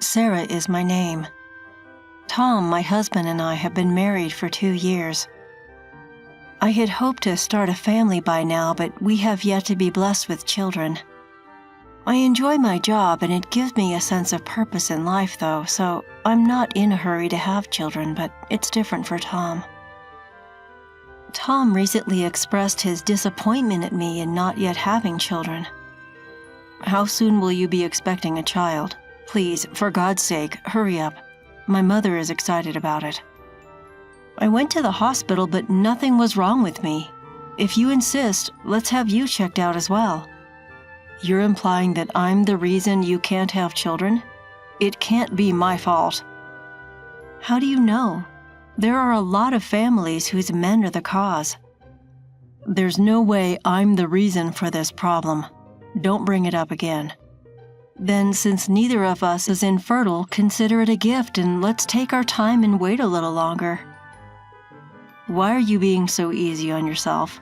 Sarah is my name. Tom, my husband, and I have been married for 2 years. I had hoped to start a family by now, but we have yet to be blessed with children. I enjoy my job and it gives me a sense of purpose in life though, so I'm not in a hurry to have children, but it's different for Tom. Tom recently expressed his disappointment at me in not yet having children. How soon will you be expecting a child? Please, for God's sake, hurry up. My mother is excited about it. I went to the hospital, but nothing was wrong with me. If you insist, let's have you checked out as well. You're implying that I'm the reason you can't have children? It can't be my fault. How do you know? There are a lot of families whose men are the cause. There's no way I'm the reason for this problem. Don't bring it up again. Then, since neither of us is infertile, consider it a gift and let's take our time and wait a little longer. Why are you being so easy on yourself?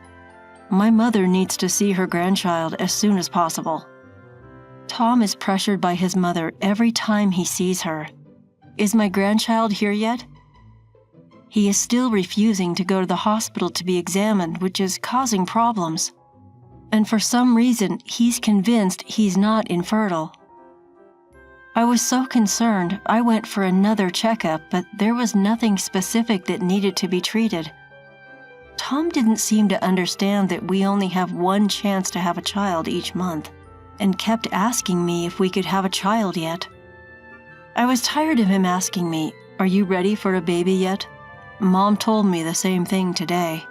My mother needs to see her grandchild as soon as possible. Tom is pressured by his mother every time he sees her. Is my grandchild here yet? He is still refusing to go to the hospital to be examined, which is causing problems. And for some reason, he's convinced he's not infertile. I was so concerned, I went for another checkup, but there was nothing specific that needed to be treated. Tom didn't seem to understand that we only have one chance to have a child each month, and kept asking me if we could have a child yet. I was tired of him asking me, "Are you ready for a baby yet?" Mom told me the same thing today.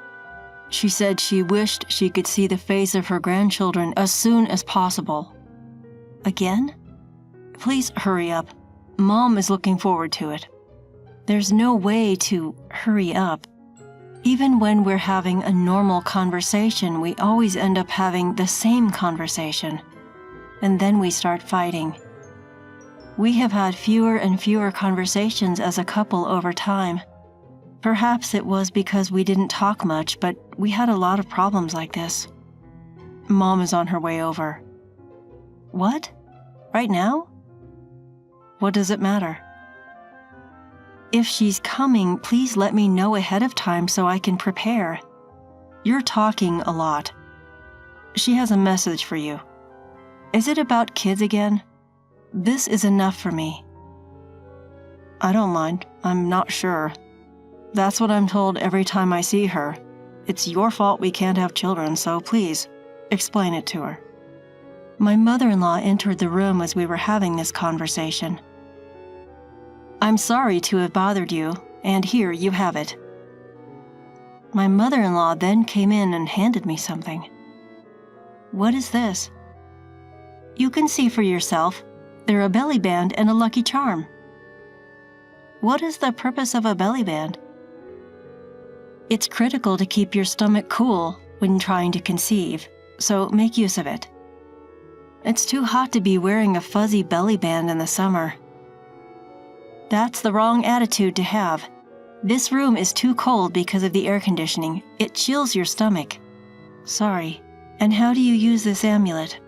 She said she wished she could see the face of her grandchildren as soon as possible. Again? Please hurry up. Mom is looking forward to it. There's no way to hurry up. Even when we're having a normal conversation, we always end up having the same conversation. And then we start fighting. We have had fewer and fewer conversations as a couple over time. Perhaps it was because we didn't talk much, but we had a lot of problems like this. Mom is on her way over. What? Right now? What does it matter? If she's coming, please let me know ahead of time so I can prepare. You're talking a lot. She has a message for you. Is it about kids again? This is enough for me. I don't mind. I'm not sure. That's what I'm told every time I see her. It's your fault we can't have children, so please, explain it to her. My mother-in-law entered the room as we were having this conversation. I'm sorry to have bothered you, and here you have it. My mother-in-law then came in and handed me something. What is this? You can see for yourself. They're a belly band and a lucky charm. What is the purpose of a belly band? It's critical to keep your stomach cool when trying to conceive, so make use of it. It's too hot to be wearing a fuzzy belly band in the summer. That's the wrong attitude to have. This room is too cold because of the air conditioning. It chills your stomach. Sorry. And how do you use this amulet?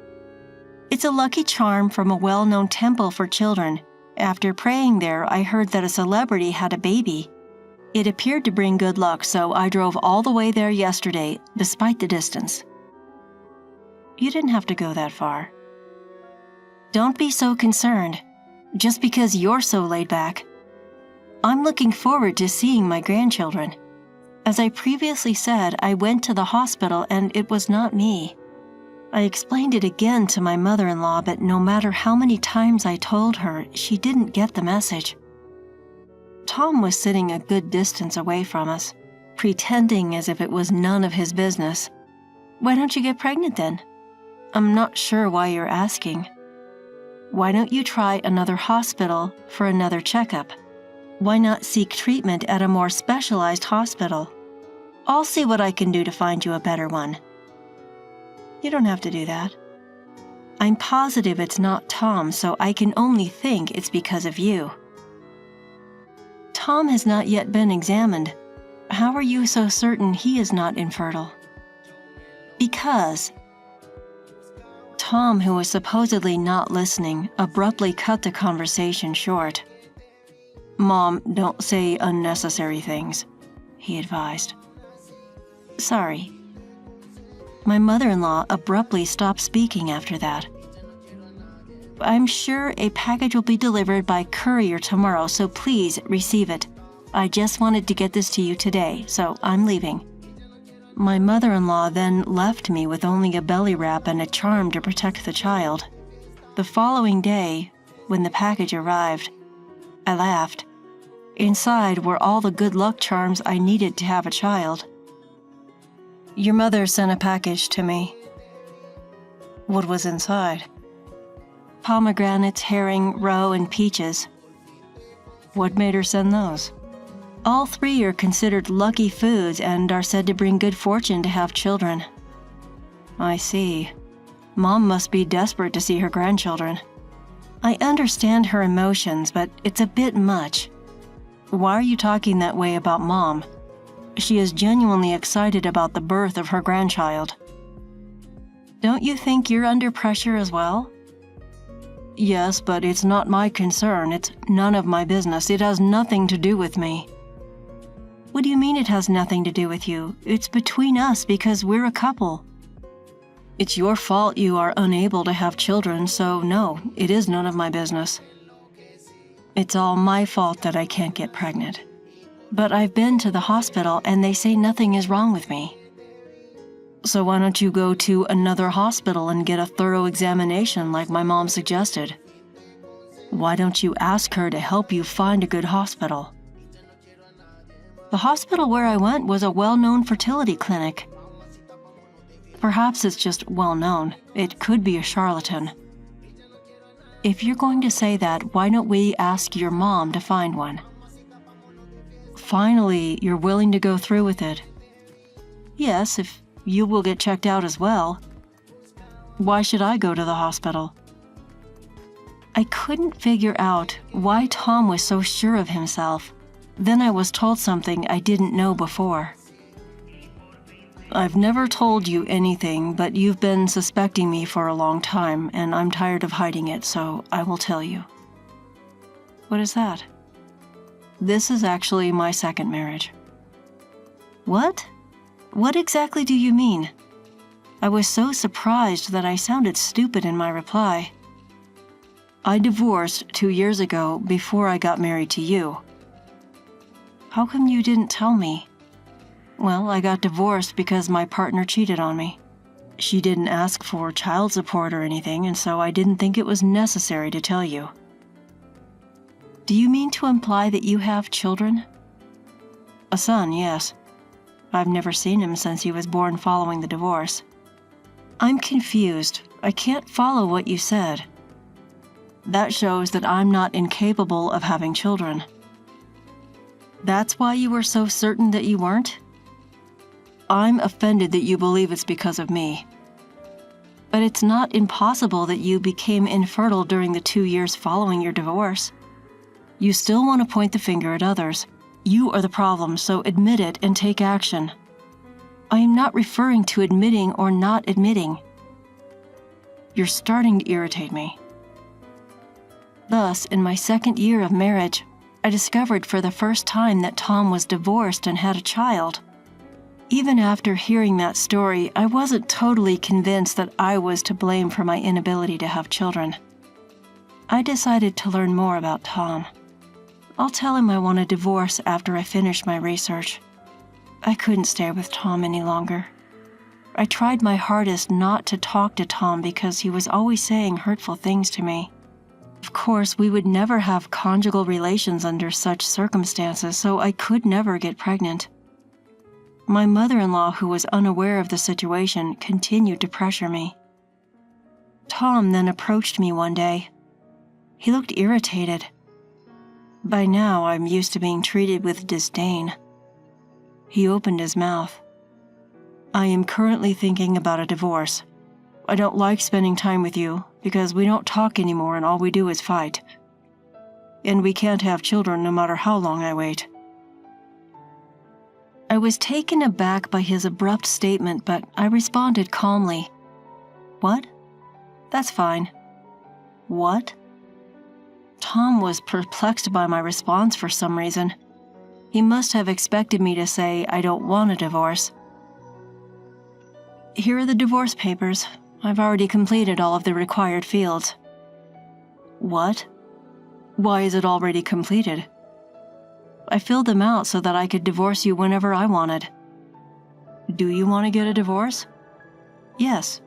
It's a lucky charm from a well-known temple for children. After praying there, I heard that a celebrity had a baby. It appeared to bring good luck, so I drove all the way there yesterday, despite the distance. You didn't have to go that far. Don't be so concerned, just because you're so laid back. I'm looking forward to seeing my grandchildren. As I previously said, I went to the hospital and it was not me. I explained it again to my mother-in-law, but no matter how many times I told her, she didn't get the message. Tom was sitting a good distance away from us, pretending as if it was none of his business. Why don't you get pregnant then? I'm not sure why you're asking. Why don't you try another hospital for another checkup? Why not seek treatment at a more specialized hospital? I'll see what I can do to find you a better one. You don't have to do that. I'm positive it's not Tom, so I can only think it's because of you. Tom has not yet been examined. How are you so certain he is not infertile? Because Tom, who was supposedly not listening, abruptly cut the conversation short. "Mom, don't say unnecessary things," he advised. "Sorry." My mother-in-law abruptly stopped speaking after that. "I'm sure a package will be delivered by courier tomorrow, so please receive it. I just wanted to get this to you today, so I'm leaving." My mother-in-law then left me with only a belly wrap and a charm to protect the child. The following day, when the package arrived, I laughed. Inside were all the good luck charms I needed to have a child. "Your mother sent a package to me." "What was inside?" "Pomegranates, herring, roe, and peaches." "What made her send those?" "All three are considered lucky foods and are said to bring good fortune to have children." "I see. Mom must be desperate to see her grandchildren." "I understand her emotions, but it's a bit much." "Why are you talking that way about Mom? She is genuinely excited about the birth of her grandchild." "Don't you think you're under pressure as well?" "Yes, but it's not my concern. It's none of my business. It has nothing to do with me." "What do you mean it has nothing to do with you? It's between us because we're a couple." "It's your fault you are unable to have children, so no, it is none of my business." "It's all my fault that I can't get pregnant. But I've been to the hospital and they say nothing is wrong with me." "So why don't you go to another hospital and get a thorough examination like my mom suggested? Why don't you ask her to help you find a good hospital?" "The hospital where I went was a well-known fertility clinic." "Perhaps it's just well-known. It could be a charlatan." "If you're going to say that, why don't we ask your mom to find one?" "Finally, you're willing to go through with it." "Yes, if you will get checked out as well." "Why should I go to the hospital?" I couldn't figure out why Tom was so sure of himself. Then I was told something I didn't know before. "I've never told you anything, but you've been suspecting me for a long time, and I'm tired of hiding it, so I will tell you." "What is that?" "This is actually my second marriage." "What? What exactly do you mean?" I was so surprised that I sounded stupid in my reply. "I divorced 2 years ago before I got married to you." "How come you didn't tell me?" "Well, I got divorced because my partner cheated on me. She didn't ask for child support or anything, and so I didn't think it was necessary to tell you." "Do you mean to imply that you have children?" "A son, yes. I've never seen him since he was born following the divorce." "I'm confused. I can't follow what you said." "That shows that I'm not incapable of having children." "That's why you were so certain that you weren't?" "I'm offended that you believe it's because of me." "But it's not impossible that you became infertile during the 2 years following your divorce." "You still want to point the finger at others. You are the problem, so admit it and take action." "I am not referring to admitting or not admitting." "You're starting to irritate me." Thus, in my second year of marriage, I discovered for the first time that Tom was divorced and had a child. Even after hearing that story, I wasn't totally convinced that I was to blame for my inability to have children. I decided to learn more about Tom. I'll tell him I want a divorce after I finish my research. I couldn't stay with Tom any longer. I tried my hardest not to talk to Tom because he was always saying hurtful things to me. Of course, we would never have conjugal relations under such circumstances, so I could never get pregnant. My mother-in-law, who was unaware of the situation, continued to pressure me. Tom then approached me one day. He looked irritated. By now, I'm used to being treated with disdain. He opened his mouth. "I am currently thinking about a divorce. I don't like spending time with you because we don't talk anymore and all we do is fight. And we can't have children no matter how long I wait." I was taken aback by his abrupt statement, but I responded calmly. "What? That's fine. What? Tom was perplexed by my response for some reason. He must have expected me to say I don't want a divorce. Here are the divorce papers. I've already completed all of the required fields. What? Why is it already completed? I filled them out so that I could divorce you whenever I wanted. Do you want to get a divorce? Yes.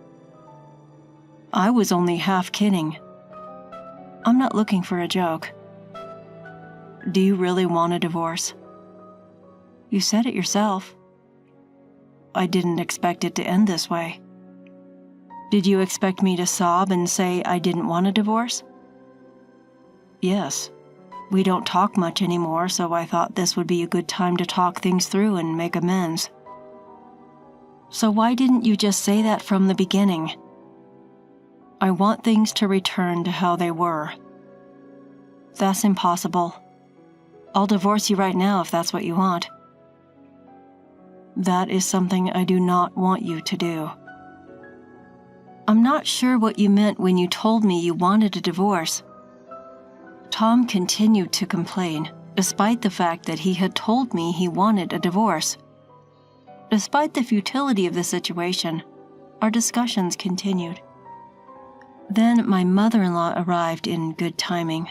I was only half kidding. I'm not looking for a joke. Do you really want a divorce? You said it yourself. I didn't expect it to end this way. Did you expect me to sob and say I didn't want a divorce? Yes. We don't talk much anymore, so I thought this would be a good time to talk things through and make amends. So why didn't you just say that from the beginning? I want things to return to how they were. That's impossible. I'll divorce you right now if that's what you want. That is something I do not want you to do. I'm not sure what you meant when you told me you wanted a divorce. Tom continued to complain, despite the fact that he had told me he wanted a divorce. Despite the futility of the situation, our discussions continued. Then my mother-in-law arrived in good timing.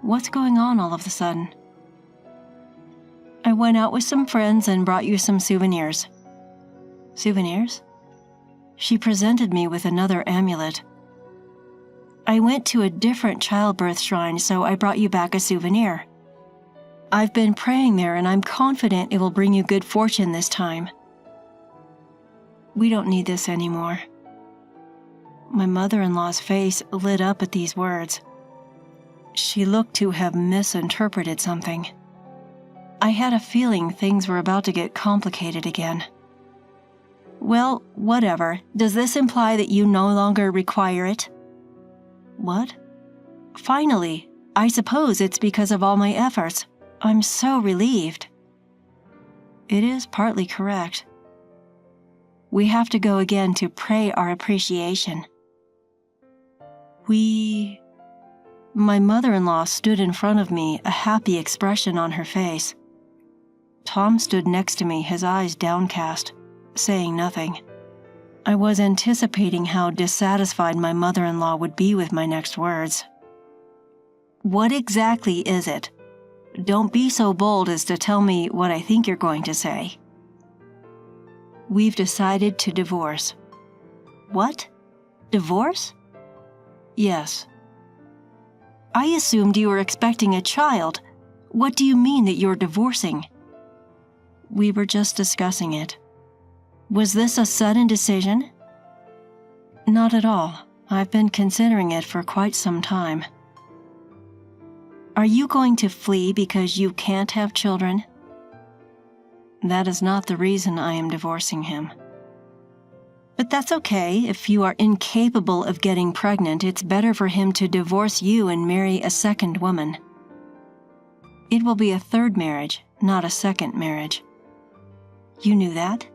What's going on all of a sudden? I went out with some friends and brought you some souvenirs. Souvenirs? She presented me with another amulet. I went to a different childbirth shrine, so I brought you back a souvenir. I've been praying there, and I'm confident it will bring you good fortune this time. We don't need this anymore. My mother-in-law's face lit up at these words. She looked to have misinterpreted something. I had a feeling things were about to get complicated again. Well, whatever. Does this imply that you no longer require it? What? Finally, I suppose it's because of all my efforts. I'm so relieved. It is partly correct. We have to go again to pray our appreciation. My mother-in-law stood in front of me, a happy expression on her face. Tom stood next to me, his eyes downcast, saying nothing. I was anticipating how dissatisfied my mother-in-law would be with my next words. What exactly is it? Don't be so bold as to tell me what I think you're going to say. We've decided to divorce. What? Divorce? Yes. I assumed you were expecting a child. What do you mean that you're divorcing? We were just discussing it. Was this a sudden decision? Not at all. I've been considering it for quite some time. Are you going to flee because you can't have children? That is not the reason I am divorcing him. But that's okay. If you are incapable of getting pregnant, it's better for him to divorce you and marry a second woman. It will be a third marriage, not a second marriage. You knew that?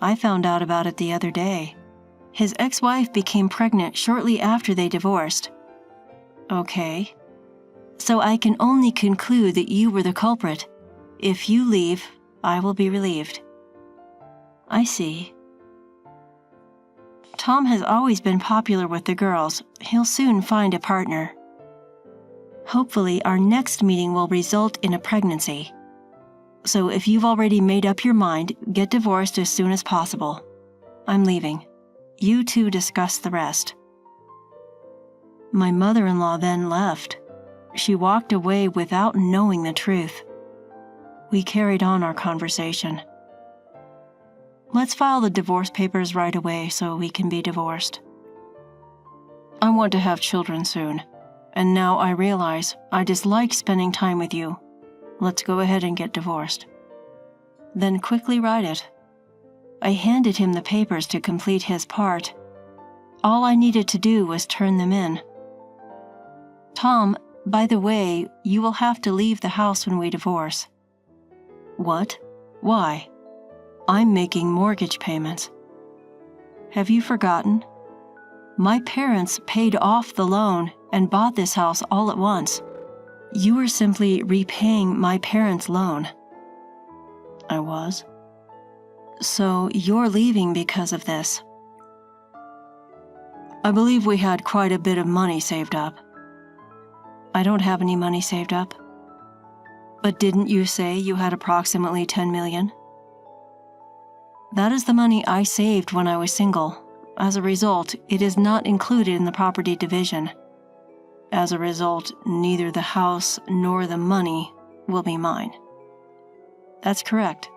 I found out about it the other day. His ex-wife became pregnant shortly after they divorced. Okay. So I can only conclude that you were the culprit. If you leave, I will be relieved. I see. Tom has always been popular with the girls. He'll soon find a partner. Hopefully, our next meeting will result in a pregnancy. So if you've already made up your mind, get divorced as soon as possible. I'm leaving. You two discuss the rest. My mother-in-law then left. She walked away without knowing the truth. We carried on our conversation. Let's file the divorce papers right away so we can be divorced. I want to have children soon, and now I realize I dislike spending time with you. Let's go ahead and get divorced. Then quickly write it. I handed him the papers to complete his part. All I needed to do was turn them in. Tom, by the way, you will have to leave the house when we divorce. What? Why? I'm making mortgage payments. Have you forgotten? My parents paid off the loan and bought this house all at once. You were simply repaying my parents' loan. I was. So you're leaving because of this. I believe we had quite a bit of money saved up. I don't have any money saved up. But didn't you say you had approximately 10 million? That is the money I saved when I was single. As a result, it is not included in the property division. As a result, neither the house nor the money will be mine. That's correct.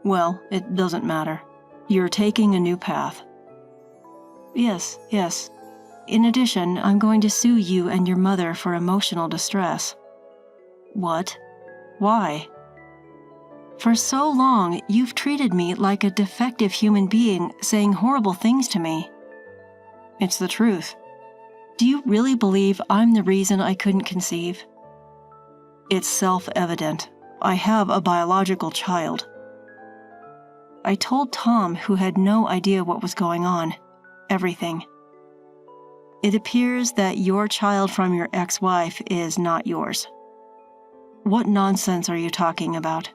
Well, it doesn't matter. You're taking a new path. Yes. In addition, I'm going to sue you and your mother for emotional distress. What? Why? For so long, you've treated me like a defective human being, saying horrible things to me. It's the truth. Do you really believe I'm the reason I couldn't conceive? It's self-evident. I have a biological child. I told Tom, who had no idea what was going on, everything. It appears that your child from your ex-wife is not yours. What nonsense are you talking about?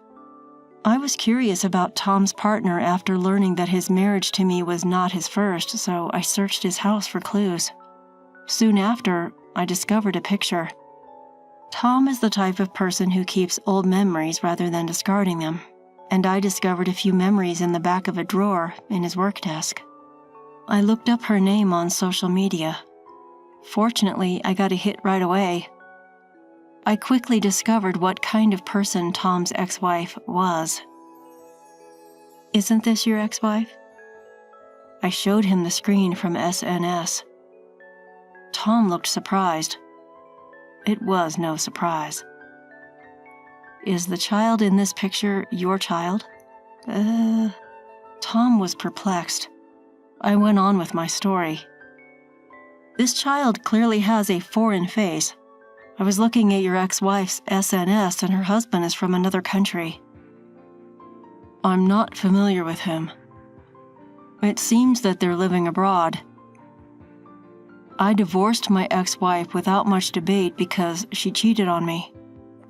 I was curious about Tom's partner after learning that his marriage to me was not his first, so I searched his house for clues. Soon after, I discovered a picture. Tom is the type of person who keeps old memories rather than discarding them, and I discovered a few memories in the back of a drawer in his work desk. I looked up her name on social media. Fortunately, I got a hit right away. I quickly discovered what kind of person Tom's ex-wife was. Isn't this your ex-wife? I showed him the screen from SNS. Tom looked surprised. It was no surprise. Is the child in this picture your child? Tom was perplexed. I went on with my story. This child clearly has a foreign face. I was looking at your ex-wife's SNS and her husband is from another country. I'm not familiar with him. It seems that they're living abroad. I divorced my ex-wife without much debate because she cheated on me.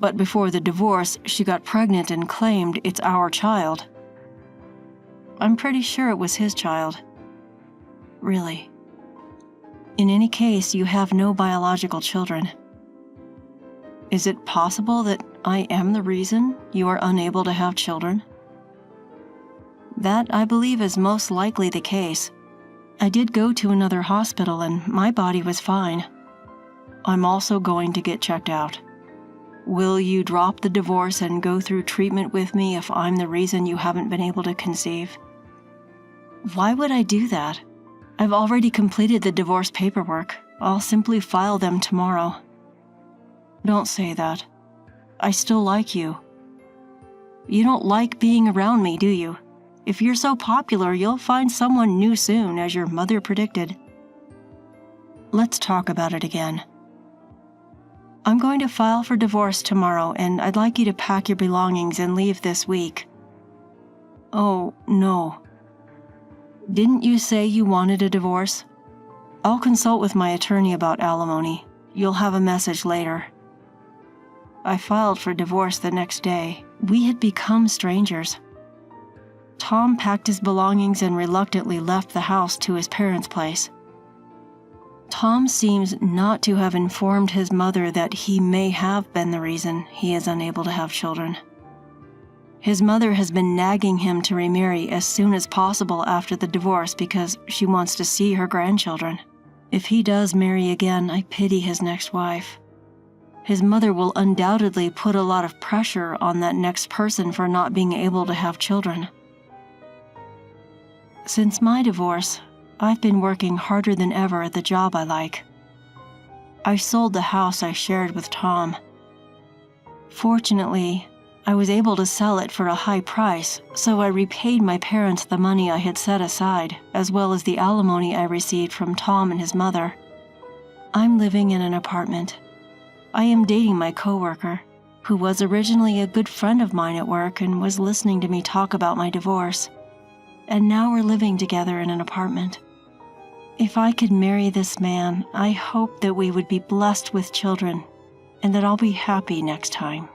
But before the divorce, she got pregnant and claimed it's our child. I'm pretty sure it was his child. Really. In any case, you have no biological children. Is it possible that I am the reason you are unable to have children? That, I believe, is most likely the case. I did go to another hospital and my body was fine. I'm also going to get checked out. Will you drop the divorce and go through treatment with me if I'm the reason you haven't been able to conceive? Why would I do that? I've already completed the divorce paperwork. I'll simply file them tomorrow. Don't say that. I still like you. You don't like being around me, do you? If you're so popular, you'll find someone new soon, as your mother predicted. Let's talk about it again. I'm going to file for divorce tomorrow, and I'd like you to pack your belongings and leave this week. Oh, no. Didn't you say you wanted a divorce? I'll consult with my attorney about alimony. You'll have a message later. I filed for divorce the next day. We had become strangers. Tom packed his belongings and reluctantly left the house to his parents' place. Tom seems not to have informed his mother that he may have been the reason he is unable to have children. His mother has been nagging him to remarry as soon as possible after the divorce because she wants to see her grandchildren. If he does marry again, I pity his next wife. His mother will undoubtedly put a lot of pressure on that next person for not being able to have children. Since my divorce, I've been working harder than ever at the job I like. I sold the house I shared with Tom. Fortunately, I was able to sell it for a high price, so I repaid my parents the money I had set aside, as well as the alimony I received from Tom and his mother. I'm living in an apartment. I am dating my coworker, who was originally a good friend of mine at work and was listening to me talk about my divorce. and now we're living together in an apartment. If I could marry this man, I hope that we would be blessed with children and that I'll be happy next time.